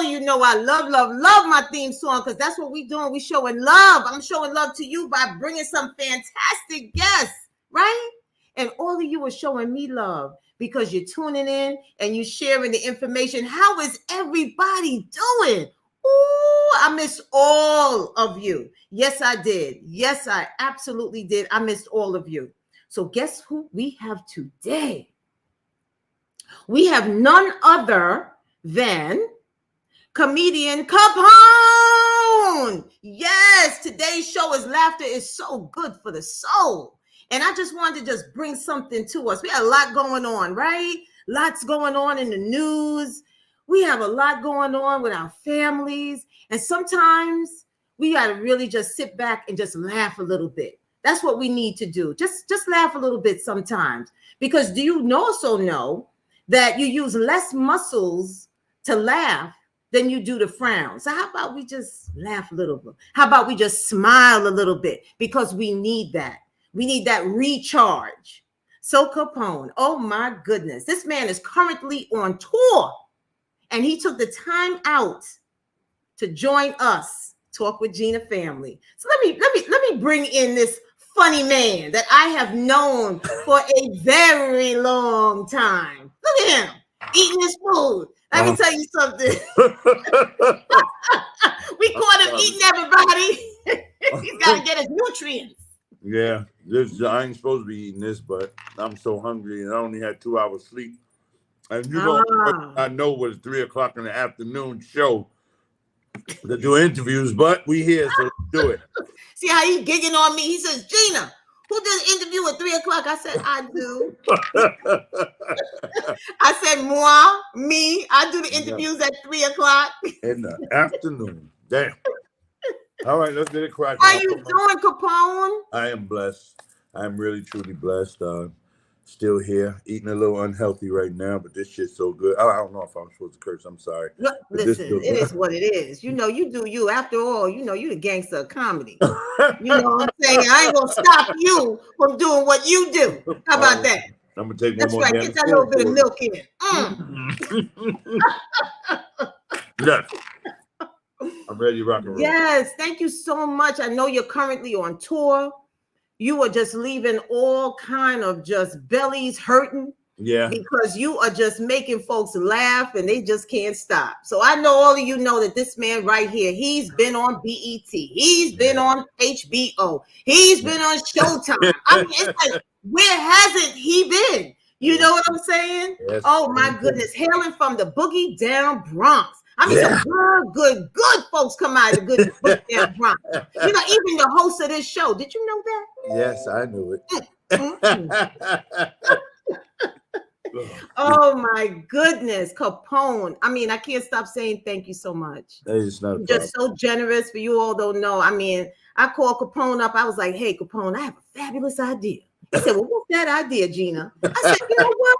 you know I love my theme song, because that's what we doing. We showing love. I'm showing love to you by bringing some fantastic guests, right? And all of you are showing me love because you're tuning in and you're sharing the information. How is everybody doing? Ooh, I missed all of you. Yes, I did. Yes, I absolutely did. I missed all of you. So guess who we have today? We have none other than comedian Capone. Yes, today's show is laughter is so good for the soul. And I just wanted to just bring something to us. We had a lot going on, right? Lots going on in the news. We have a lot going on with our families. And sometimes we got to really just sit back and just laugh a little bit. That's what we need to do. Just laugh a little bit sometimes. Because do you also know that you use less muscles to laugh than you do to frown? So how about we just laugh a little bit? How about we just smile a little bit? Because we need that. We need that recharge. So Capone, oh my goodness, this man is currently on tour, and he took the time out to join us, Talk with Gina family. So let me bring in this funny man that I have known for a very long time. Look at him eating his food. Let me tell you something. We caught him eating everybody. He's got to get his nutrients. Yeah, I ain't supposed to be eating this, but I'm so hungry and I only had 2 hours sleep. And you know, I know was 3 o'clock in the afternoon show to do interviews, but we here, so let's do it. See how he gigging on me? He says, Gina, who does an interview at 3 o'clock? I said, I do. I said, moi, me. I do the interviews at 3 o'clock. In the afternoon. Damn. All right, let's get it cracking. How you doing, Capone? I am blessed. I'm really, truly blessed. Still here, eating a little unhealthy right now, but this shit's so good. I don't know if I'm supposed to curse. I'm sorry. Look, listen, it is what it is. You know, you do you. After all, you know, you the gangster of comedy. You know what I'm saying? I ain't gonna stop you from doing what you do. How about that? I'm gonna take one That's more. That's right. Get that little bit of milk in it. Yes. I'm ready to rock and roll. Yes, thank you so much. I know you're currently on tour. You are just leaving all kind of just bellies hurting. Yeah. Because you are just making folks laugh and they just can't stop. So I know all of you know that this man right here, he's been on BET. He's been on HBO. He's been on Showtime. I mean, it's like, where hasn't he been? You know what I'm saying? Yes. Oh my goodness. Hailing from the boogie down Bronx. I mean, some good folks come out of the good boogie down Bronx. You know, even the host of this show. Did you know that? Yes, I knew it. Oh my goodness, Capone. I mean, I can't stop saying thank you so much. It's not You're just so generous. For you all don't know. I mean, I called Capone up. I was like, hey, Capone, I have a fabulous idea. He said, well, what's that idea, Gina? I said, you know what?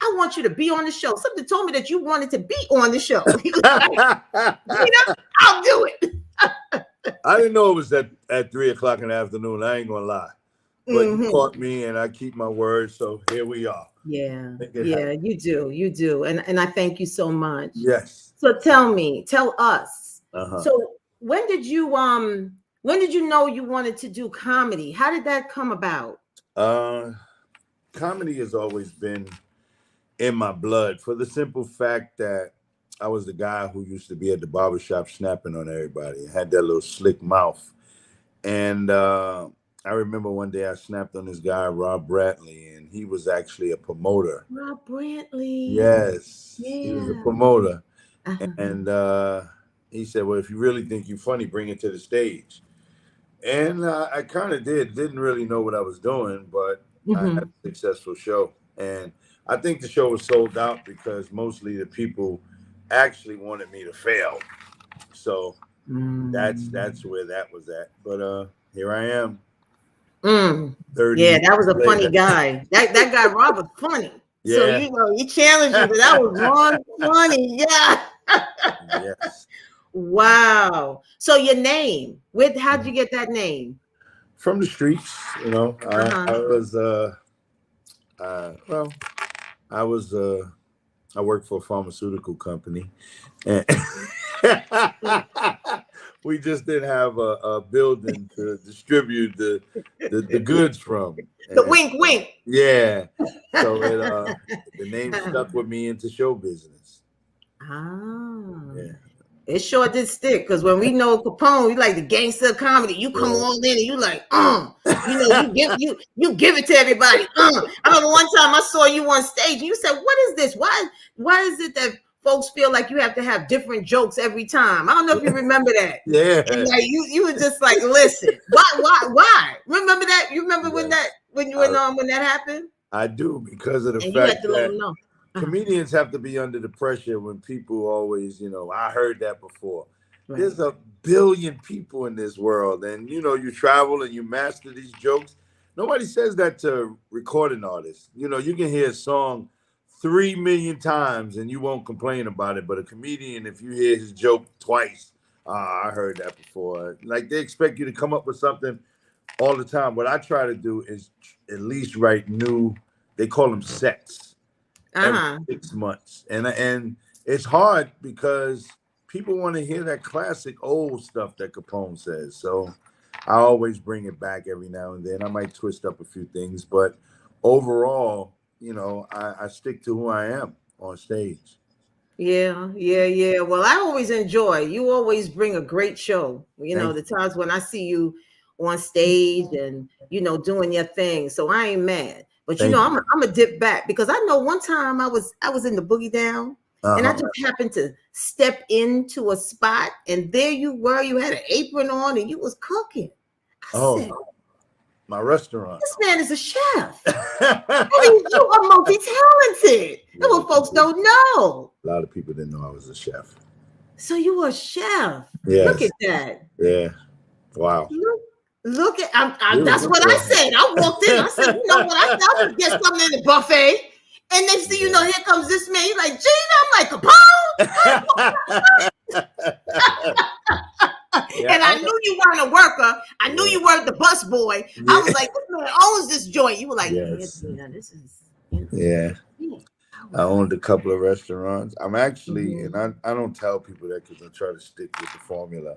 I want you to be on the show. Something told me that you wanted to be on the show. He was like, Gina, I'll do it. I didn't know it was at 3 o'clock in the afternoon. I ain't gonna lie. But you caught me and I keep my word. So here we are. Yeah, you do. And I thank you so much. Yes. So tell us. So when did you know you wanted to do comedy? How did that come about? Comedy has always been in my blood for the simple fact that I was the guy who used to be at the barbershop snapping on everybody. I had that little slick mouth. And I remember one day I snapped on this guy, Rob Brantley, and he was actually a promoter. Rob Brantley. Yes. Yeah. He was a promoter. And he said, well, if you really think you're funny, bring it to the stage. And I kind of didn't really know what I was doing, but I had a successful show. And I think the show was sold out because mostly the people actually wanted me to fail. So that's where that was at. But here I am. 30 yeah, that was a funny guy. That guy Rob was funny. Yeah. So you know he challenged you, but that was wrong funny. Yeah. Yes. Wow. So your name, how'd you get that name? From the streets, you know. I worked for a pharmaceutical company. And We just didn't have a building to distribute the goods from. The And, wink, wink. yeah. So the name stuck with me into show business. Ah. Yeah. It sure did stick, because when we know Capone, you like the gangster comedy. You come Yeah. on in and you like, you know, you give it to everybody. I remember one time I saw you on stage and you said, "What is this? Why is it that folks feel like you have to have different jokes every time?" I don't know if you remember that. Yeah. And like you were just like, "Listen, why? Remember that? You remember when that happened?" I do, because of the And you had fact to let that them know. comedians have to be under the pressure when people always, I heard that before. Right. There's a billion people in this world, and you travel and you master these jokes. Nobody says that to recording artists. You can hear a song 3 million times and you won't complain about it. But a comedian, if you hear his joke twice, I heard that before. Like, they expect you to come up with something all the time. What I try to do is at least write new, they call them sets, every 6 months. And it's hard because people want to hear that classic old stuff that Capone says. So I always bring it back every now and then. I might twist up a few things, but overall, I stick to who I am on stage. Yeah. Well, I always enjoy. You always bring a great show. Thank The times when I see you on stage and doing your thing. So I ain't mad. But Thank I'm you. a dip back, because I know one time I was in the Boogie Down, and I just happened to step into a spot, and there you were. You had an apron on and you was cooking. I said, My restaurant. "This man is a chef." I mean, you are multi-talented. That's what folks don't know. A lot of people didn't know I was a chef. So you were a chef. Yes. Look at that. Yeah. Wow. Look at that's what I said. I walked in. I said, "You know what? I thought I would get something in the buffet." And next thing you know, here comes this man. He's like, "Gina," I'm like, "Capone." And I knew you weren't a worker. I knew you weren't the bus boy. I was like, "This man owns this joint." You were like, Yes. "Yeah, this is." Yeah. I owned a couple of restaurants. I'm actually, and I don't tell people that because I try to stick with the formula.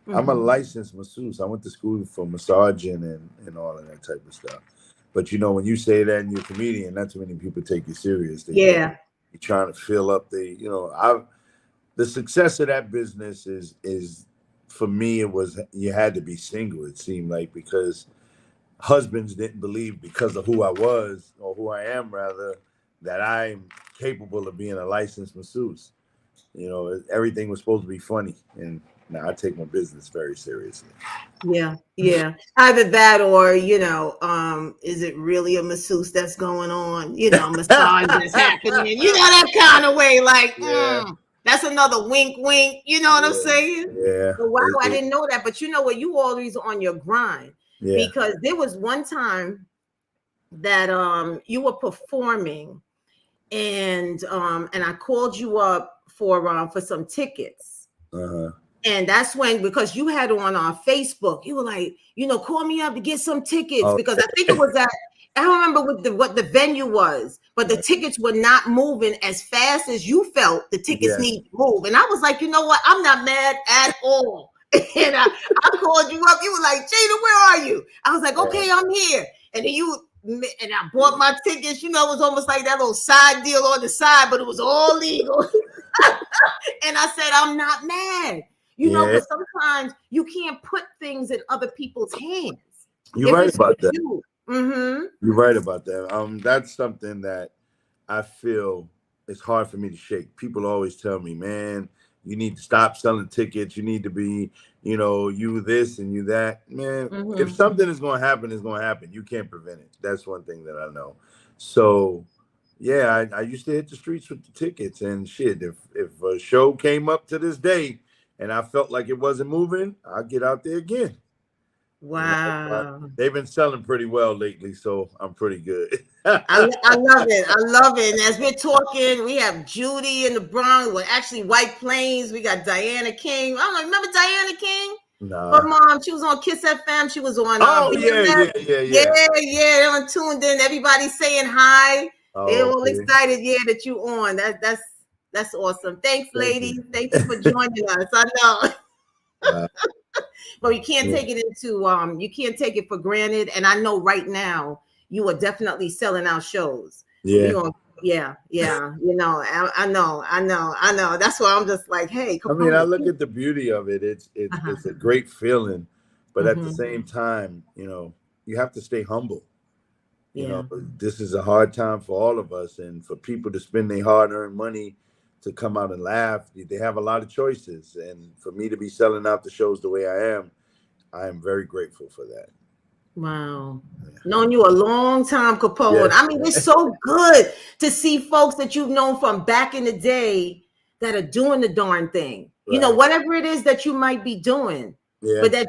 I'm a licensed masseuse. I went to school for massaging and all of that type of stuff. But when you say that and you're a comedian, not too many people take you serious. You're trying to fill up the success of that business is for me, it was, you had to be single, it seemed like, because husbands didn't believe, because of who I was, or who I am rather, that I'm capable of being a licensed masseuse. Everything was supposed to be funny, and now I take my business very seriously. Yeah. Either that, or is it really a masseuse that's going on? Massage that's happening. That kind of way. Like, that's another wink, wink. You know what I'm saying? Yeah. But wow, I didn't know that. But you know what? You always on your grind. Yeah. Because there was one time that you were performing, and I called you up for some tickets. And that's when, because you had on our Facebook, you were like, call me up to get some tickets, because I think it was that, I don't remember what the venue was, but the tickets were not moving as fast as you felt the tickets need to move. And I was like, you know what? I'm not mad at all. And I called you up. You were like, "Gina, where are you?" I was like, "Okay, I'm here." And then I bought my tickets. It was almost like that little side deal on the side, but it was all legal. And I said, "I'm not mad." But sometimes you can't put things in other people's hands. You're right about that. You're right about that. That's something that I feel it's hard for me to shake. People always tell me, "Man, you need to stop selling tickets. You need to be, you this and you that." Man, if something is going to happen, it's going to happen. You can't prevent it. That's one thing that I know. So, yeah, I used to hit the streets with the tickets, and shit. If a show came up to this day and I felt like it wasn't moving, I'll get out there again. Wow. They've been selling pretty well lately, so I'm pretty good. I love it. I love it. And as we're talking, we have Judy in the Bronx. Well, actually, White Plains. We got Diana King. I don't know. Remember Diana King? Nah. Her mom, she was on Kiss FM. She was on. Yeah. They're on tuned in. Everybody saying hi. They're all Okay. excited. Yeah, that you on. That's That's awesome. Thanks, Thank ladies. you. Thank you for joining us. I know. But you can't Yeah. take it you can't take it for granted. And I know right now you are definitely selling out shows. Yeah. Yeah. I know. That's why I'm just like, hey, I mean, I Capone. look at the beauty of it. It's a great feeling, but at the same time, you have to stay humble. Yeah. This is a hard time for all of us, and for people to spend their hard-earned money to come out and laugh, they have a lot of choices. And for me to be selling out the shows the way I am very grateful for that. Wow. Known you a long time, Capone. Yes. I mean, it's so good to see folks that you've known from back in the day that are doing the darn thing. Right. Whatever it is that you might be doing, Yeah. but that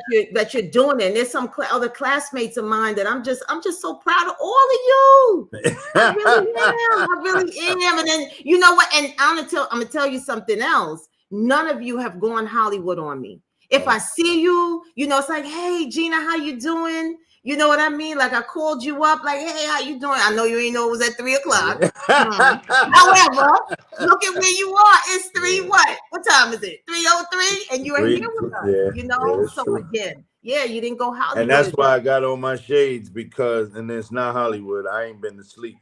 you're doing it. And there's some other classmates of mine that I'm just so proud of all of you. I really am. I really am. And then you know what? And I'm gonna tell you something else. None of you have gone Hollywood on me. If I see you, it's like, hey, Gina, how you doing? You know what I mean? Like I called you up, like, hey, how you doing? I know you ain't know it was at 3:00. However, look at where you are. It's three. What? What time is it? 3:03, and you are here with us. Yeah, So true. again, yeah, you didn't go Hollywood. And that's why I got on my shades and it's not Hollywood. I ain't been to sleep.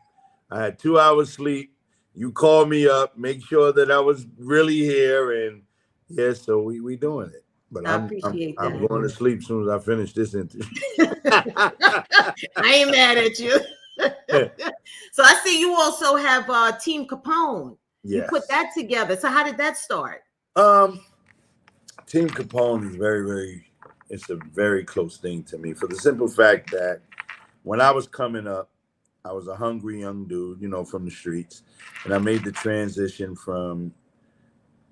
I had 2 hours sleep. You called me up, make sure that I was really here, and so we doing it. But I appreciate that. I'm going to sleep as soon as I finish this interview. I ain't mad at you. So I see you also have Team Capone. Yes. You put that together. So how did that start? Team Capone is it's a very close thing to me for the simple fact that when I was coming up, I was a hungry young dude, from the streets, and I made the transition from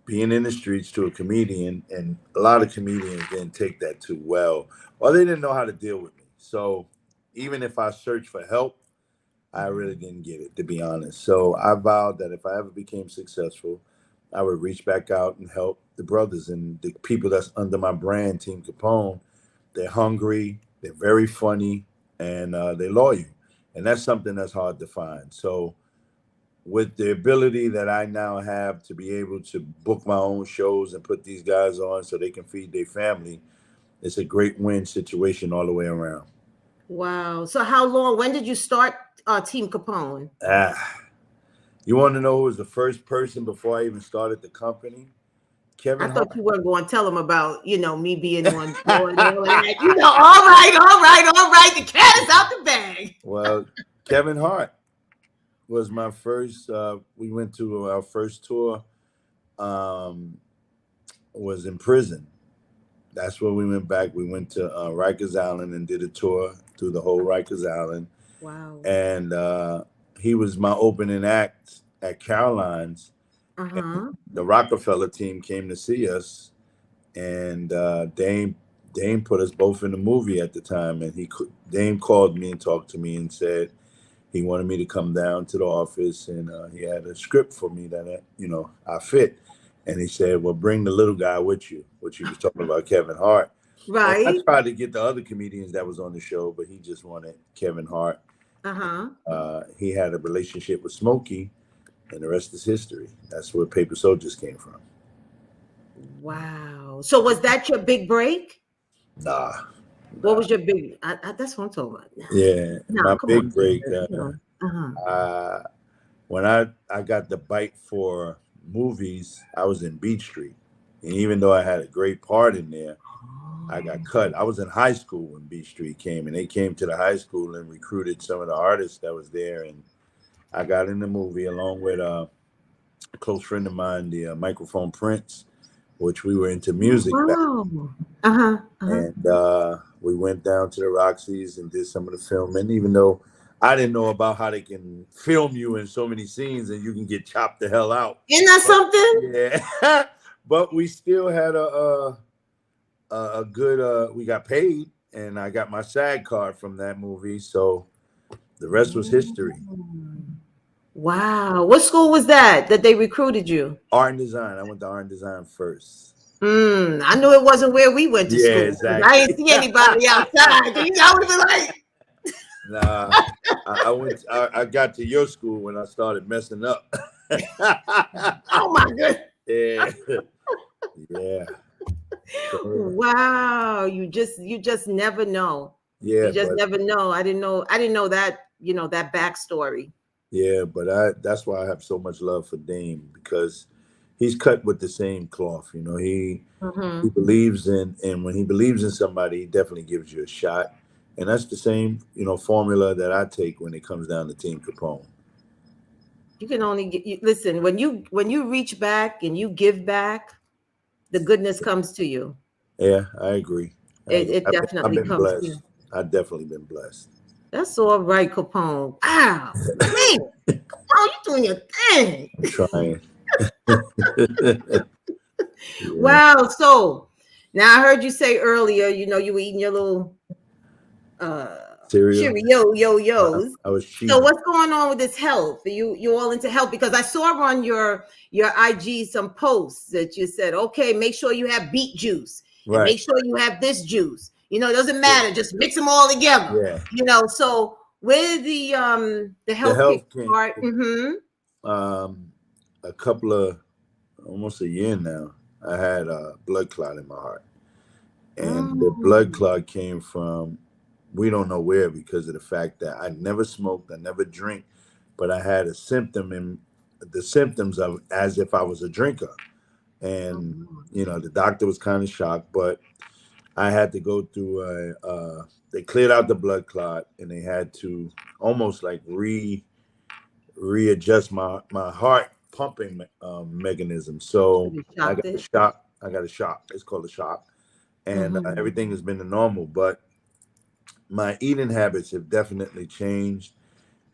being in the streets to a comedian, and a lot of comedians didn't take that too well, or they didn't know how to deal with me. So even if I searched for help, I really didn't get it, to be honest. So I vowed that if I ever became successful, I would reach back out and help the brothers and the people that's under my brand, Team Capone. They're hungry, they're very funny, and they're loyal. And that's something that's hard to find. So with the ability that I now have to be able to book my own shows and put these guys on so they can feed their family, it's a great win situation all the way around. Wow. So when did you start Team Capone? You want to know who was the first person before I even started the company? Kevin Hart. I thought you weren't going to tell them about, me being on board. All right. The cat is out the bag. Well, Kevin Hart was my first. We went to our first tour. Was in prison. That's where we went back. We went to Rikers Island and did a tour through the whole Rikers Island. Wow. And he was my opening act at Caroline's. The Rockefeller team came to see us, and Dame put us both in the movie at the time. And Dame called me and talked to me and said he wanted me to come down to the office, and he had a script for me that I fit. And he said, well, bring the little guy with you, which he was talking about Kevin Hart. Right. And I tried to get the other comedians that was on the show, but he just wanted Kevin Hart. He had a relationship with Smokey, and the rest is history. That's where Paper Soldiers came from. Wow. So was that your big break? Nah. What was your big? That's what I'm talking about. Yeah, my big break. When I got the bite for movies, I was in Beach Street, and even though I had a great part in there, I got cut. I was in high school when Beach Street came, and they came to the high school and recruited some of the artists that was there, and I got in the movie along with a close friend of mine, the Microphone Prince, which we were into music. Wow. And we went down to the Roxy's and did some of the filming, even though I didn't know about how they can film you in so many scenes and you can get chopped the hell out. Isn't that something? Yeah. But we still had a good, we got paid, and I got my SAG card from that movie. So the rest was history. Wow. What school was that they recruited you? Art and design. I went to art and design first. I knew it wasn't where we went to school. Exactly. I didn't see anybody outside. I would have been like, nah, I got to your school when I started messing up. Oh my goodness. Yeah. Yeah. Wow. You just never know. Yeah, You just but never know. I didn't know that, that backstory. yeah, but that's why I have so much love for Dame, because he's cut with the same cloth. He Mm-hmm. believes in, and when he believes in somebody, he definitely gives you a shot. And that's the same, formula that I take when it comes down to Team Capone. You can only listen, when you reach back and you give back, the goodness comes to you. Yeah, I agree. It I've definitely been comes to you. blessed. I've definitely been blessed. That's all right, Capone. Wow, man, Capone, you doing your thing. I'm trying. Yeah. Wow. So now I heard you say earlier, you were eating your little Cereal. Cheerio-Yos. I was So cheating. what's going on with this health? Are you all into health? Because I saw on your IG some posts that you said, okay, make sure you have beet juice and Right. make sure you have this juice. It doesn't matter, just mix them all together. Yeah. So where the The health kick health came part? Mm-hmm. um a couple of almost a year now. I had a blood clot in my heart. And the blood Mm. clot came from we don't know where, because of the fact that I never smoked, I never drink, but I had a symptom in the symptoms of as if I was a drinker. And the doctor was kind of shocked, but I had to go through they cleared out the blood clot, and they had to almost like readjust my heart pumping mechanism. So So you I shocked got a it. shock. I got a shock. It's called a shock, and Mm-hmm. everything has been the normal. But my eating habits have definitely changed,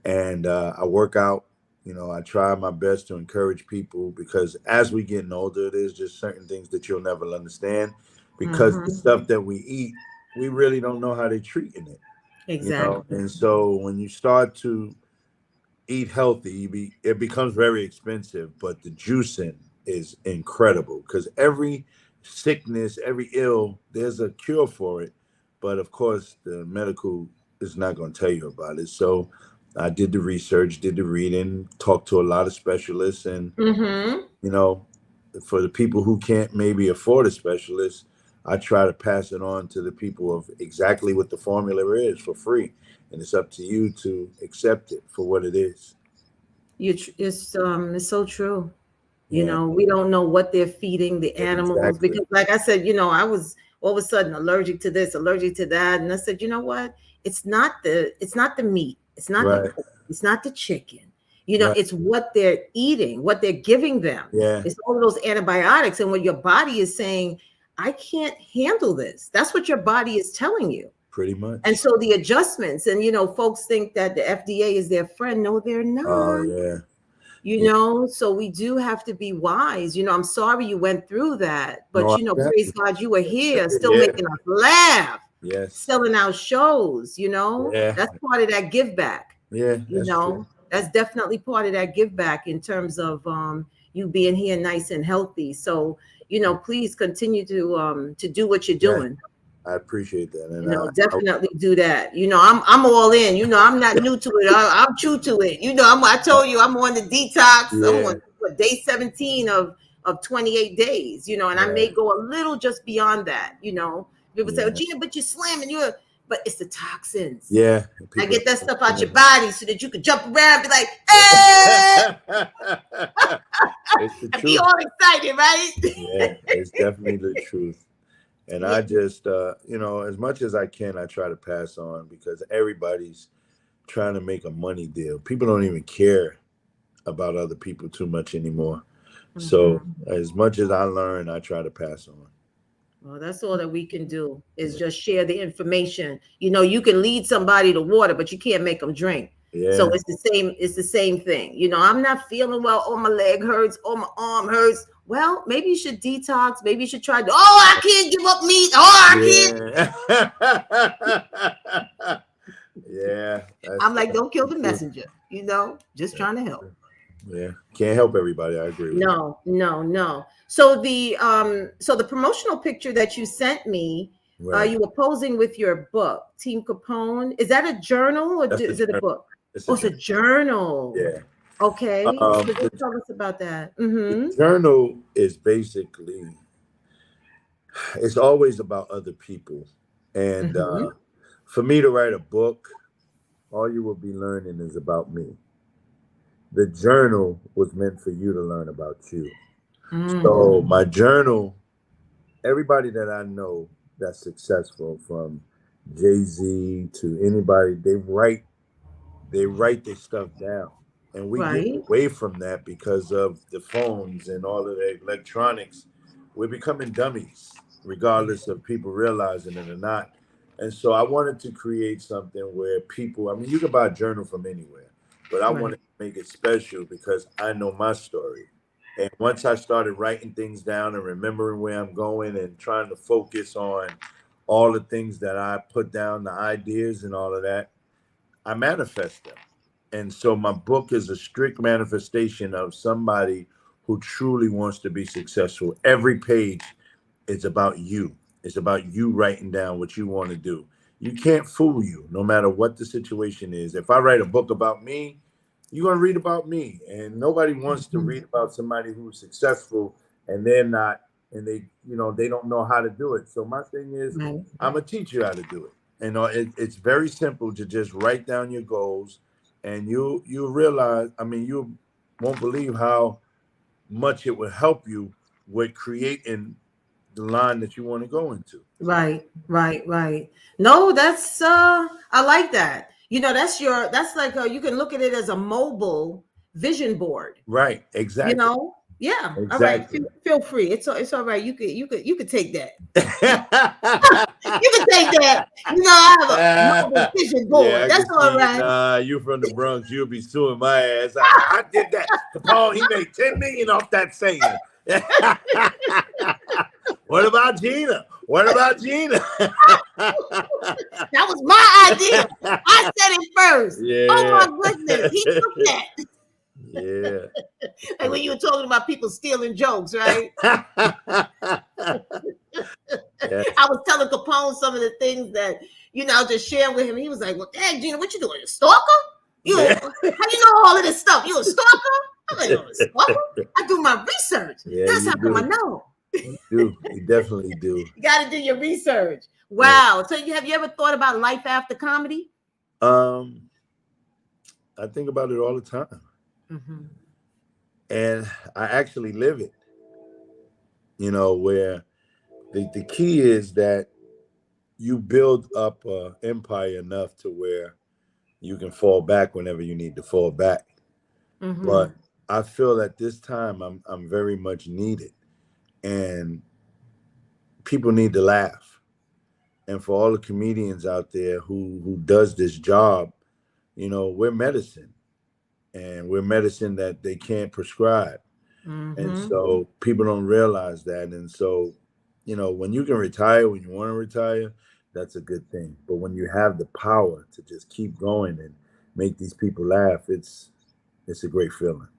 and I work out. I try my best to encourage people, because as we getting older, there's just certain things that you'll never understand, because the Mm-hmm. stuff that we eat, we really don't know how they're treating it. Exactly. And so when you start to eat healthy, it becomes very expensive, but the juicing is incredible, because every sickness, every ill, there's a cure for it. But of course, the medical is not going to tell you about it. So I did the research, did the reading, talked to a lot of specialists, and Mm-hmm. you know, for the people who can't maybe afford a specialist, I try to pass it on to the people of exactly what the formula is for free, and it's up to you to accept it for what it is. It's so true. Yeah, We don't know what they're feeding the animals exactly. because, like I said, I was all of a sudden allergic to this, allergic to that, and I said, you know what? It's not the meat, it's not the Right, pork, it's not the chicken. right. It's what they're eating, what they're giving them. Yeah, It's all of those antibiotics, and when your body is saying, I can't handle this, that's what your body is telling you. pretty And much. so the adjustments, and folks think that the FDA is their friend. No, they're Oh not. yeah, yeah. So we do have to be wise. I'm sorry you went through that, No, but I got praise you. God you were here, still Yeah, making us laugh, yes, selling out shows. yeah, That's part of that give back. yeah. That's true. That's definitely part of that give back in terms of you being here nice and healthy. So, please continue to do what you're Yeah, doing. I appreciate that, and Definitely do that. I'm all in. I'm not new to it. I'm true to it. I told you I'm on the detox. I'm yeah, on day 17 of 28 days. And I yeah, may go a little just beyond that. People say, "Oh, yeah, Gina, but you're slamming. But it's the toxins. yeah. I People. get that stuff out your body so that you can jump around, and be like, hey, It's the and be truth. all excited, right? Yeah, it's definitely the truth. And Yeah, I just, as much as I can, I try to pass on, because everybody's trying to make a money deal. People don't even care about other people too much anymore. So Mhm. as much as I learn, I try to pass on. Well, that's all that we can do is Yeah. just share the information. You can lead somebody to water, but you can't make them drink. So Yeah. it's the same. It's the same thing. I'm not feeling well. Oh, my leg hurts. Oh, my arm hurts. Well, maybe you should detox. Maybe you should try. Oh, I can't give up meat. Oh, I can't. Yeah. Yeah. I'm That's like, don't kill the the truth. messenger. Just trying to help. Yeah. Can't help everybody. I agree with you. No, no, no. So the promotional picture that you sent me, Right. you were posing with your book, Team Capone. Is that a journal or That's the is it a journey. book? It's Oh, a it's a journey. journal. Yeah. Okay. So The, just tell us about that. the Mm-hmm. journal is basically, it's always about other people. And Mm-hmm. for me to write a book, all you will be learning is about me. The journal was meant for you to learn about you. So Mm. my journal, everybody that I know that's successful, from Jay-Z to anybody, they write their stuff down. And we get Right. away from that because of the phones and all of the electronics. We're becoming dummies, regardless of people realizing it or not. And so I wanted to create something where people, I mean, you can buy a journal from anywhere, but I Right. wanted to make it special because I know my story. And once I started writing things down and remembering where I'm going and trying to focus on all the things that I put down, the ideas and all of that, I manifest them. And so my book is a strict manifestation of somebody who truly wants to be successful. Every page is about you. It's about you writing down what you want to do. You can't fool you, no matter what the situation is. If I write a book about me, you're going to read about me. And nobody wants to Mhm. read about somebody who's successful and they're not, and they don't know how to do it. So my thing is, Right. I'm going to teach you how to do it. And it's very simple to just write down your goals, and you realize, I mean, you won't believe how much it will help you with creating the line that you want to go into. Right. Right. Right. No, that's I like that. That's like you can look at it as a mobile vision board. Right. You Exactly. know? Yeah. All right. Exactly. Feel free. It's all right. You could take that. You can take that. I have a mobile vision Yeah, board. I That's can all see. right. Nah, you from the Bronx, you'll be suing my ass. I did that. Capone, he made 10 million off that saying. What about Gina? What about Gina? That was my idea. I said it first. Oh Yeah. my goodness. He took that. Yeah. Like when you were talking about people stealing jokes, right? Yes. I was telling Capone some of the things that, I was just sharing with him. He was like, well, dang, Gina, what you doing? A stalker? Yeah. How you know all of this stuff? You a stalker? I'm like, no, a stalker? I do my research. Yeah, That's you how come I do. know. You do. You definitely do. You got to do your research. Yeah. Wow. So have you ever thought about life after comedy? Um, I think about it all the time. Mm-hmm. And I actually live it, where the key is that you build up an empire enough to where you can fall back whenever you need to fall back. Mm-hmm. But I feel at this time I'm very much needed, and people need to laugh. And for all the comedians out there who does this job, we're medicine, and we're medicine that they can't prescribe. And Mm-hmm. so people don't realize that. And so, when you can retire when you want to retire, that's a good thing. But when you have the power to just keep going and make these people laugh, it's a great feeling.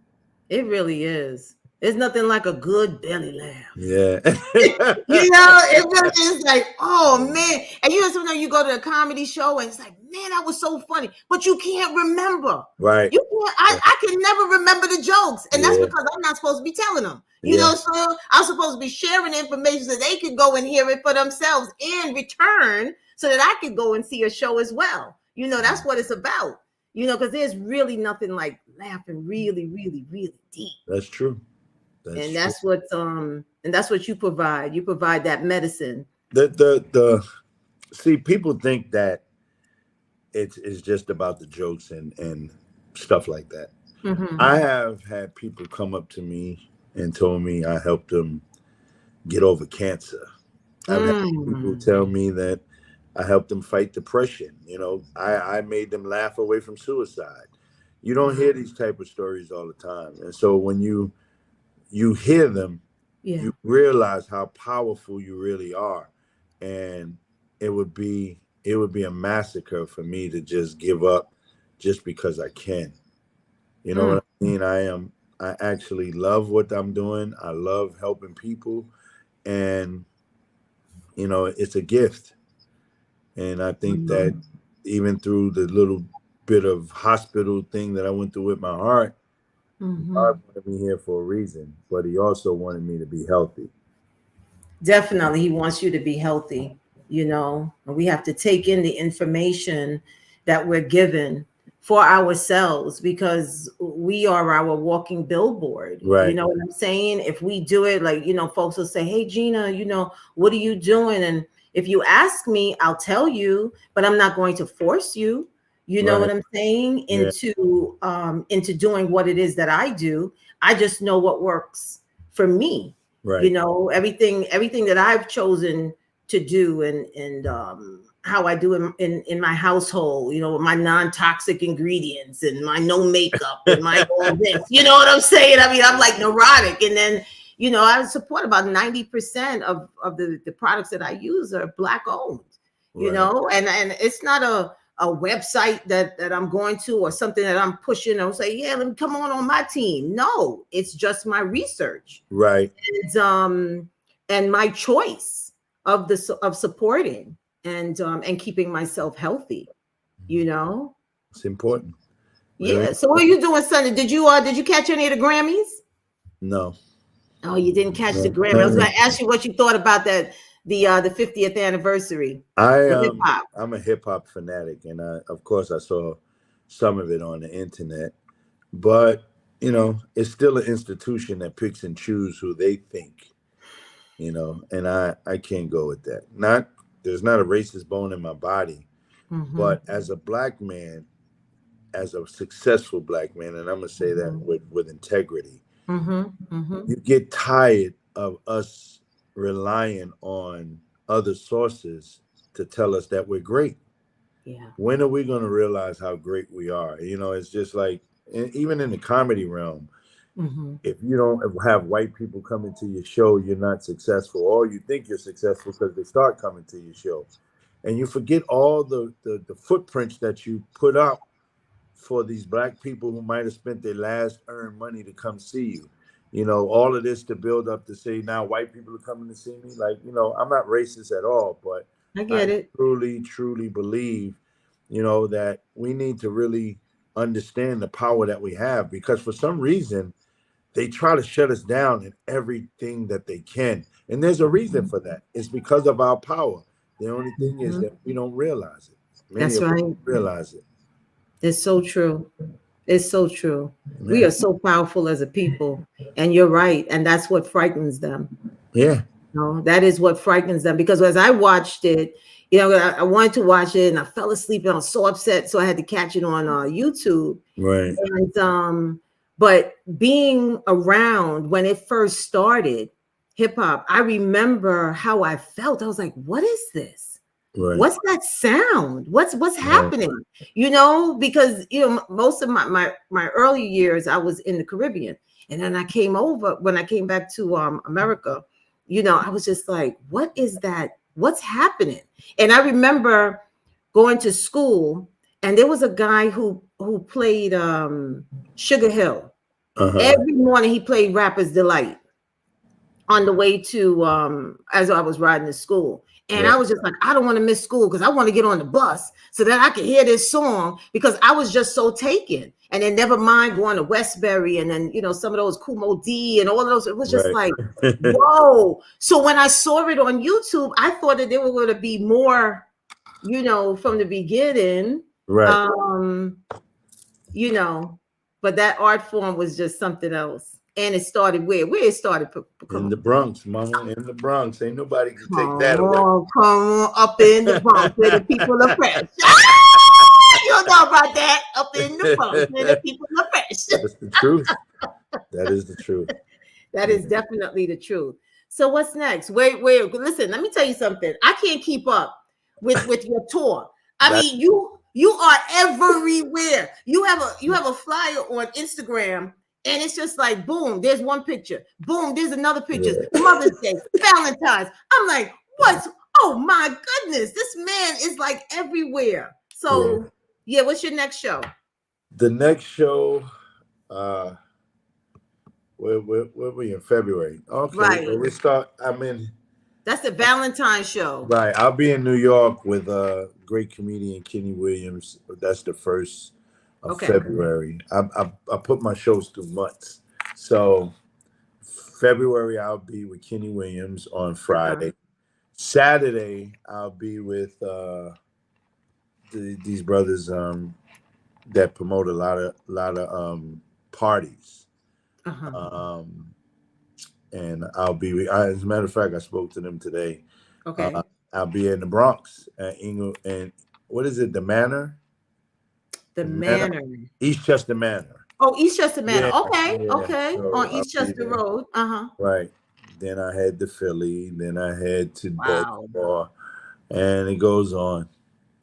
It really is. There's nothing like a good belly laugh. Yeah. It really is like, oh man. And sometimes you go to a comedy show and it's like, man, that was so funny. But you can't remember. Right. You can't, I can never remember the jokes. And that's Yeah. because I'm not supposed to be telling them. Yeah. So I'm supposed to be sharing information so they can go and hear it for themselves in return so that I can go and see a show as well. That's what it's about. Because there's really nothing like laughing really, really, really deep. That's true. That's And true. that's what you provide. You provide that medicine. The see, people think that it's just about the jokes and stuff like that. Mm-hmm. I have had people come up to me and told me I helped them get over cancer. I've had people tell me that I helped them fight depression. I made them laugh away from suicide. You don't hear these type of stories all the time. And so when you hear them, Yeah. you realize how powerful you really are. And it would be a massacre for me to just give up just because I can. You know what I mean? I actually love what I'm doing. I love helping people, and it's a gift. And I think that even through the little bit of hospital thing that I went through with my heart, God wanted me here for a reason, but He also wanted me to be healthy. Definitely, he wants you to be healthy, and we have to take in the information that we're given for ourselves because we are our walking billboard. You Right, know what I'm saying? If we do it, like, folks will say, "Hey, Gina, what are you doing?" And if you ask me, I'll tell you, but I'm not going to force you. You know what right, I'm saying? yeah, Into doing what it is that I do. I just know what works for me. right, Everything that I've chosen to do, and how I do in my household, my non-toxic ingredients and my no makeup and my all this, you know what I'm saying? I mean, I'm like neurotic. And then I support about 90% of the products that I use are Black owned, right, and it's not a website that I'm going to or something that I'm pushing and say, yeah, let me come on my team. No, it's just my research right. and my choice of supporting and keeping myself healthy. You know, It's important. Very yeah. So what are you doing Sunday? Did you catch any of the Grammys? no, Oh, you didn't catch the no. Grammy. I was going to ask you what you thought about the 50th anniversary I of hip hop. I'm a hip hop fanatic, and of course I saw some of it on the internet. But it's still an institution that picks and chooses who they think. And I can't go with that. Not There's not a racist bone in my body, Mm-hmm. but as a black man, as a successful black man, and I'm gonna say that with integrity, Mm-hmm. Mm-hmm. you get tired of us relying on other sources to tell us that we're great. Yeah. When are we going to realize how great we are? It's just like, even in the comedy realm, Mm-hmm. if you don't have white people coming to your show, you're not successful, or you think you're successful because they start coming to your show. And you forget all the footprints that you put up for these black people who might have spent their last earned money to come see you. All of this to build up to say now white people are coming to see me. Like, I'm not racist at all, but I I get it. truly, truly believe, that we need to really understand the power that we have, because for some reason they try to shut us down in everything that they can. And there's a reason for that. It's because of our power. The only thing is Mhm. that we don't realize it. Many That's of us right. don't realize it. It's so true. It's so true. We Yeah. are so powerful as a people. And you're right. And that's what frightens them. Yeah. That is what frightens them. Because as I watched it, I wanted to watch it and I fell asleep and I was so upset. So I had to catch it on YouTube. Right. And but being around when it first started, hip hop, I remember how I felt. I was like, what is this? Right. What's that sound? What's Right. happening? Because most of my early years I was in the Caribbean, and then I came over when I came back to America. I was just like, what is that? What's happening? And I remember going to school, and there was a guy who played Sugar Hill. Uh-huh. Every morning he played Rapper's Delight on the way to as I was riding to school. And I Right. was just like, I don't want to miss school because I want to get on the bus so that I could hear this song because I was just so taken. And then never mind going to Westbury and then, some of those Kumo D and all of those. It was just Right. like, whoa. So when I saw it on YouTube, I thought that there were going to be more, from the beginning. Right. Um, but that art form was just something else. And it started where it started. In Come the Bronx, mama, in the Bronx. Ain't nobody can take that away. on, come on, up in the Bronx where the people are fresh. Ah, you don't know about that. Up in the Bronx where the people are fresh. That's the truth. That is the truth. That Yeah. is definitely the truth. So what's next? Wait. Listen, let me tell you something. I can't keep up with your tour. I That, mean, you are everywhere. You have a flyer on Instagram, and it's just like boom, there's one picture. Boom, there's another picture. yeah. Mother's Day, Valentine's. I'm like, what's oh my goodness, this man is like everywhere. Yeah. So yeah, what's your next show? The next show, uh, where we in February? Okay, Right. well, we start. I'm in. That's the Valentine's show. Right, I'll be in New York with great comedian Kenny Williams. That's the first of Okay. February. I put my shows through months. So February I'll be with Kenny Williams on Friday. Saturday I'll be with these brothers that promote a lot of parties. And I'll be as a matter of fact, I spoke to them today. Okay. I'll be in the Bronx at and what is it, the Manor? The Manor. Eastchester Manor. Oh, Eastchester Manor. Yeah, Okay. yeah. Okay. So On Eastchester Road. Right. Then I head to Philly. Then I head to Wow. Baltimore, and it goes on.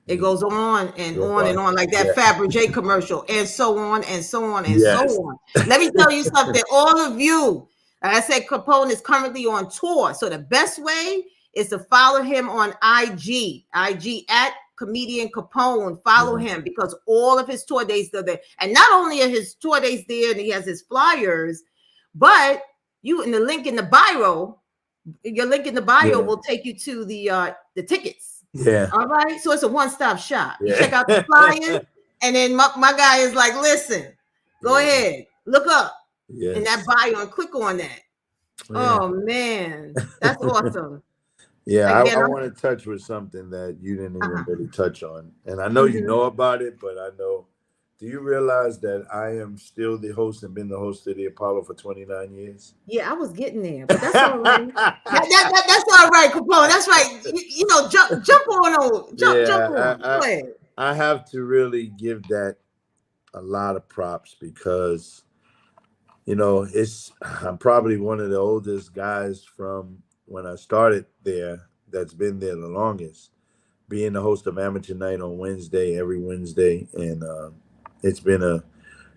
It goes on and on and on, like that Fabergé commercial, and so on and so on and so on. Let me tell you something, all of you. Like I said, Capone is currently on tour. So the best way is to follow him on IG at Comedian Capone. Follow him because all of his tour dates are there. And not only are his tour dates there and he has his flyers, but you in the link in the bio, your link in the bio will take you to the tickets. Yeah. All right. So it's a one-stop shop. You check out the flyer, and then my guy is like, listen, go ahead, look up in that bio and click on that. Oh man, that's awesome. Yeah, Again, I want to touch with something that you didn't even really touch on. And I know you know about it, but I know, do you realize that I am still the host and been the host of the Apollo for 29 years? Yeah, I was getting there, but that's all right. That's all right, Capone. That's right. You know, jump on. Go ahead. I have to really give that a lot of props because, you know, I'm probably one of the oldest guys from when I started there that's been there the longest, being the host of Amateur Night on Wednesday, every Wednesday. And it's been an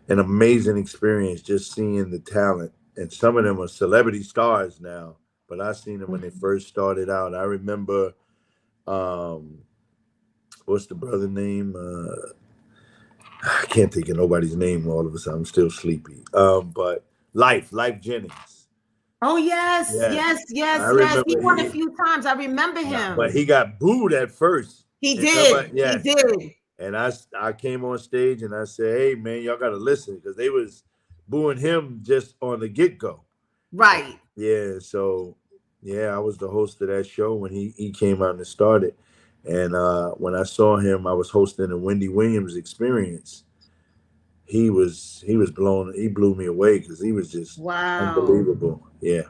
amazing experience just seeing the talent. And some of them are celebrity stars now, but I seen them when they first started out. I remember, what's the brother name? I can't think of nobody's name all of a sudden. I'm still sleepy. But Life Jennings. Oh yes. He won a few times. I remember him. But he got booed at first. He did. He did. And I came on stage and I said, "Hey man, y'all gotta listen," because they was booing him just on the get-go. Right. Yeah. So I was the host of that show when he came out and started. And when I saw him, I was hosting a Wendy Williams experience. He blew me away because he was just unbelievable. Yeah.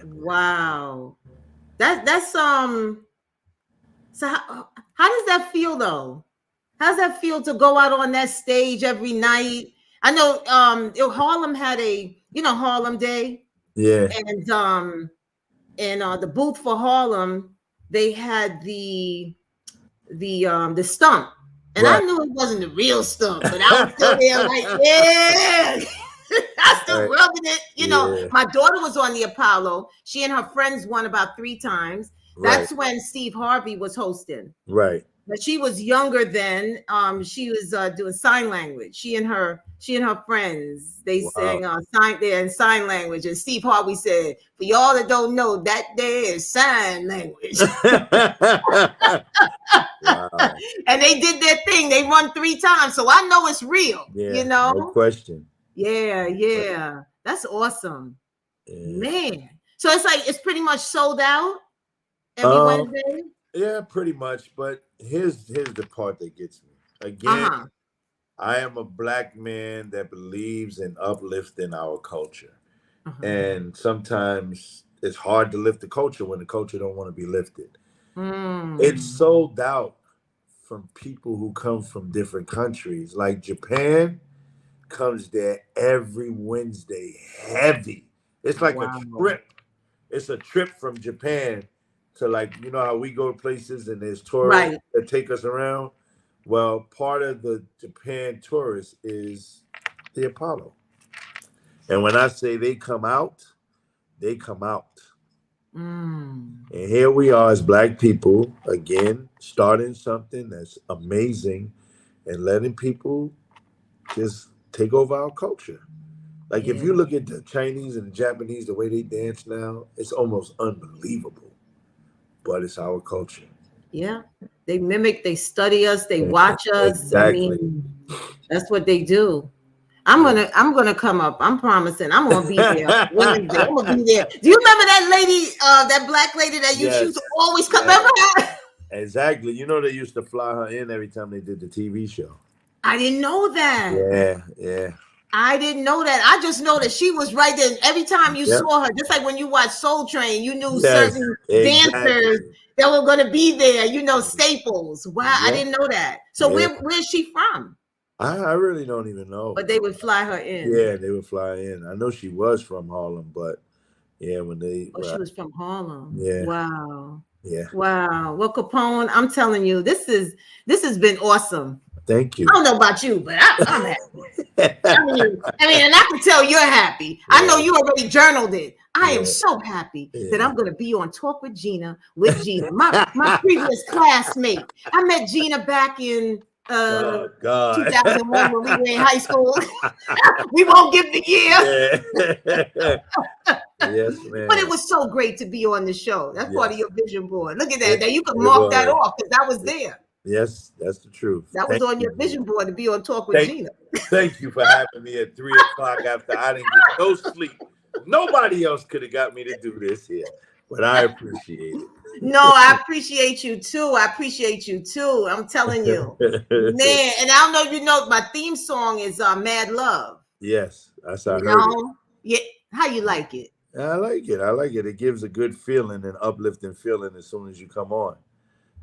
Wow. That's So how does that feel though? How does that feel to go out on that stage every night? I know Harlem had Harlem Day. Yeah. And the booth for Harlem, they had the stump. And I knew it wasn't the real stump, but I was still there like, yeah. I still rubbing it. You know, my daughter was on the Apollo. She and her friends won about 3 times. That's when Steve Harvey was hosting. Right. But she was younger then. She was doing sign language. She and her friends, they sang sign language. And Steve Harvey said, "For y'all that don't know, that there is sign language." Wow. And they did their thing. They won 3 times, so I know it's real. Yeah, you know, no question. Yeah. That's awesome, man. So it's pretty much sold out every Wednesday. Yeah, pretty much. But here's the part that gets me. Again, I am a black man that believes in uplifting our culture. And sometimes it's hard to lift the culture when the culture don't want to be lifted. It's sold out from people who come from different countries. Like Japan comes there every Wednesday heavy. It's like a trip. It's a trip from Japan to, like, you know how we go to places and there's tourists that take us around? Well, part of the Japan tourists is the Apollo. And when I say they come out, they come out. And here we are as black people, again, starting something that's amazing and letting people just take over our culture. Like if you look at the Chinese and the Japanese, the way they dance now, it's almost unbelievable. But it's our culture. Yeah. They mimic, they study us, they watch us. Exactly. I mean, That's what they do. I'm gonna come up. I'm promising. I'm gonna be there Wednesday. I'm gonna be there. Do you remember that lady, that black lady that you used to always come? Remember her? Exactly. You know, they used to fly her in every time they did the TV show. I didn't know that. Yeah. I didn't know that. I just know that she was right there. Every time you saw her, just like when you watched Soul Train, you knew certain dancers that were going to be there. You know, staples. Wow, I didn't know that. So where's she from? I really don't even know. But they would fly her in. Yeah, they would fly in. I know she was from Harlem, but when they... Oh, she was from Harlem. Yeah. Wow. Yeah. Wow. Well, Capone, I'm telling you, this has been awesome. Thank you. I don't know about you, but I'm happy. I mean, and I can tell you're happy. I know you already journaled it. I am so happy that I'm going to be on Talk with Gina, my previous classmate. I met Gina back in 2001 when we were in high school. We won't give the year. Yes, man. But it was so great to be on the show. That's part of your vision board. Look at that. Now you can mark that off because that was there. Yes, that's the truth. That was on your vision board to be on Talk with Gina. Thank you for having me at 3:00 after I didn't get no sleep. Nobody else could have got me to do this here, but I appreciate it. No, I appreciate you too. I'm telling you, man. And I don't know if you know, my theme song is "Mad Love." Yes, that's how I heard it. Yeah, how you like it? I like it. It gives a good feeling, an uplifting feeling as soon as you come on.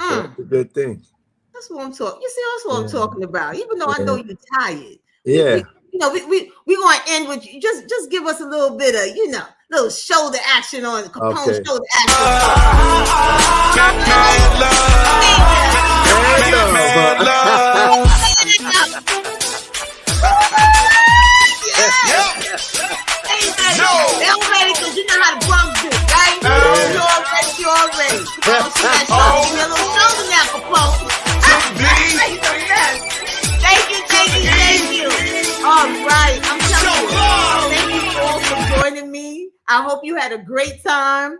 So it's a good thing. That's what I'm talking. You see, that's what I'm talking about. Even though I know you're tired. Yeah. We gonna end with you. Just give us a little bit of, little shoulder action on Capone shoulder action. They're ready because you know how the Bronx do, right? You're already. Give me a little shoulder now, Capone. Thank you. All right. I'm telling you. Thank you all for joining me. I hope you had a great time.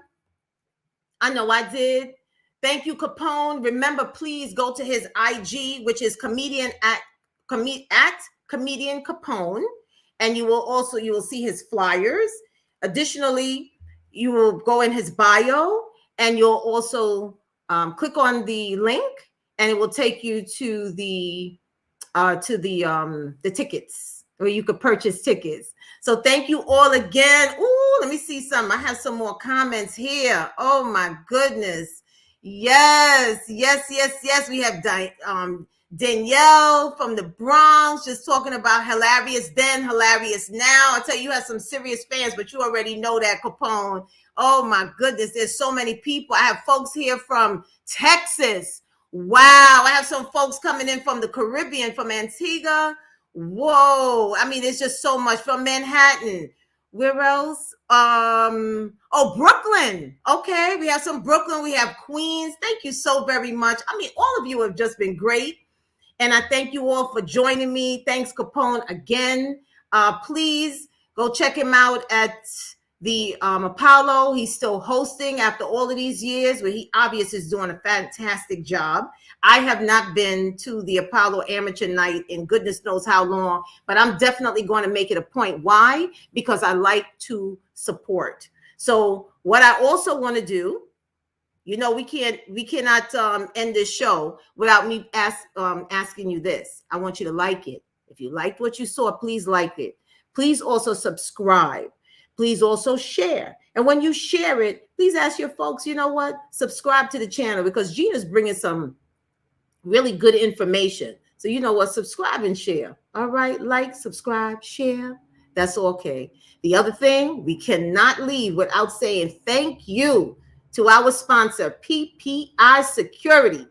I know I did. Thank you, Capone. Remember, please go to his IG, which is comedian Capone. And you will see his flyers. Additionally, you will go in his bio and you'll also click on the link and it will take you to the tickets where you could purchase tickets. So thank you all again. Ooh, let me see some. I have some more comments here. Oh my goodness. Yes. We have Danielle from the Bronx just talking about hilarious then, hilarious now. I tell you, you have some serious fans, but you already know that, Capone. Oh my goodness, there's so many people. I have folks here from Texas. Wow, I have some folks coming in from the Caribbean, from Antigua. Whoa, I mean, it's just so much. From Manhattan. Where else? Brooklyn. Okay, we have some Brooklyn. We have Queens. Thank you so very much. I mean, all of you have just been great. And I thank you all for joining me. Thanks, Capone, again. Please go check him out at the Apollo. He's still hosting after all of these years, where he obviously is doing a fantastic job. I have not been to the Apollo Amateur Night in goodness knows how long, but I'm definitely going to make it a point. Why? Because I like to support. So what I also want to do, we cannot end this show without me asking you this. I want you to like it. If you liked what you saw, please like it. Please also subscribe. Please also share. And when you share it, please ask your folks, you know what? Subscribe to the channel because Gina's bringing some really good information. So you know what? Subscribe and share. All right? Like, subscribe, share. That's okay. The other thing, we cannot leave without saying thank you to our sponsor, PPI Security,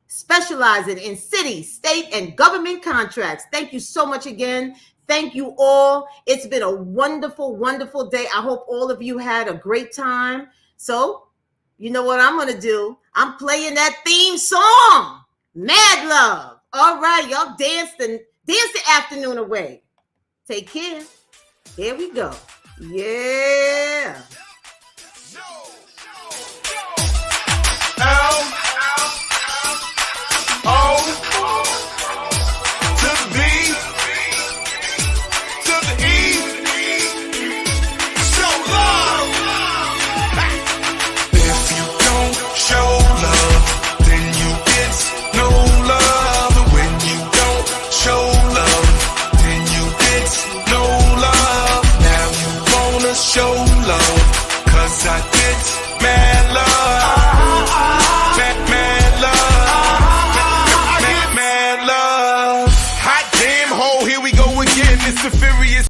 specializing in city, state, and government contracts. Thank you so much again. Thank you all. It's been a wonderful, wonderful day. I hope all of you had a great time. So, you know what I'm going to do? I'm playing that theme song, Mad Love. All right, y'all dance the afternoon away. Take care. Here we go. Yeah.